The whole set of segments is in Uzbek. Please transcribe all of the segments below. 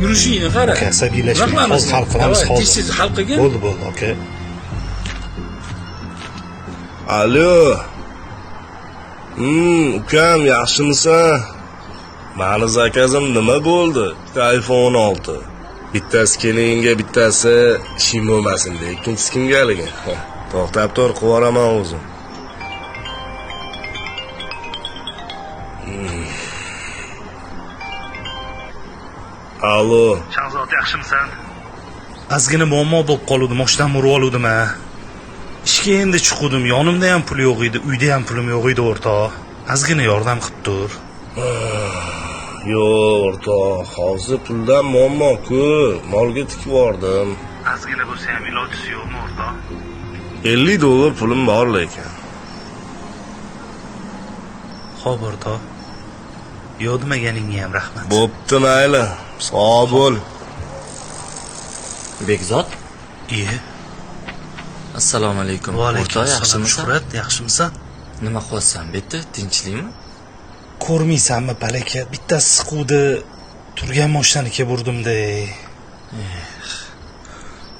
Yurishingni qara. Asabiylashmang. Hozir hal qilamiz hozir. Tez hal qilgin. Bo'ldi, aka. Alo. Ukam, yaxshimisan? Mani zakazim nima bo'ldi? iPhone 6. Bittasi kelinga, bittasi ishim bo'lmasin deb. Ikkinchisi kimgaligi? To'xtab tur, qilvoraman o'zim. Alo. Shahzod, yaxshimisan? Ozgina muammo bo'lib qoldi, mashinadan urib oldim ha. Ishga endi chiqdim, yonimda ham pul yo'q edi, uyda ham pulim yo'q edi o'rtoq. Ozgina yordam qilib tur. Yo'q, o'rtoq, hozir puldan muammo-ku. Molga tikib bordim. Ozgina bo'lsa ham ilojisi yo'qmi, o'rtoq? $50 pulim bor lekin. Xo'p o'rtoq. Yodmaganingga ham rahmat. Bo'pti, mayli. Sog' bo'l. Bekzod? Iye. Assalomu alaykum. Va alaykum O'rtoq, assalom. yaxshimisan? Shuhrat, yaxshimisan? Nima qilyapsan bu yerda? Tinchlikmi? Ko'rmaysanmi, balaka? Bittasi siquvdi, turgan mashinaniga burdim-da.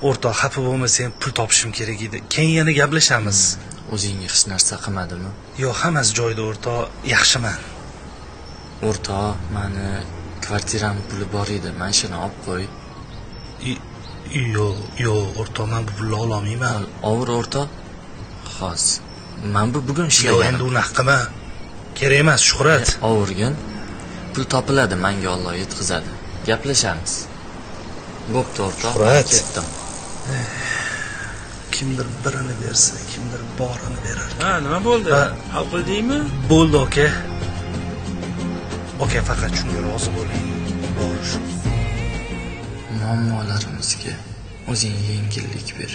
O'rtoq, xafa bo'lmasang, pul topishim kerak edi. Keyin yana gaplashamiz. O'zingga hech narsa qilmadimi? Yo'q, hammasi joyida o'rtoq. Yaxshiman. O'rtoq, mani kvartiram puli bor edi. Men shuni olib qo'y. Yo'q, o'rtoq, men bu pulni ololmayman. Ovur o'rtoq. Xos. Men bugun Yo'q, ishlaganman. endi unaqa qilma. Kerak emas, Shuhrat. Ovurgin. Pul topiladi, menga Alloh yetkazadi. Gaplashamiz. Bo'pti o'rtoq. Shuhrat. Ketdim. Kimdir birini bersa, kimdir borini berar. Ha, nima bo'ldi? Hal qildingmi? Bo'ldi, aka. Aka, faqat shunga rozi bo'ling. Borish. Muammolarimizga o'zing yengillik ber.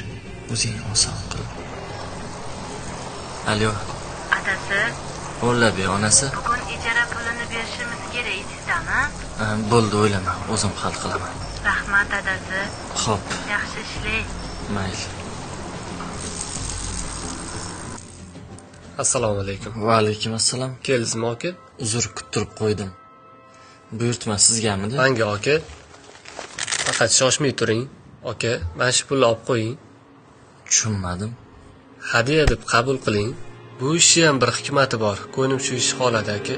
O'zing oson qil. Alo. Adasi, O'rlabi onasi. bugun ijara pulini berishimiz kerak sizdami? Bo'ldi, o'ylama, o'zim hal qilaman. Rahmat adasi. Xo'p, Yaxshi ishlang. mayli. Assalomu alaykum. Va alaykum assalom. Keldingizmi aka? Uzr kuttirib qo'ydim. Buyurtma sizgamidi? Menga aka. Faqat shoshmay turing. Aka, mana shu pulni olib qo'ying. Tushunmadim. Hadya deb qabul qiling. Bu ishni ham bir hikmati bor. Ko'nglim shu ish xoladi aka.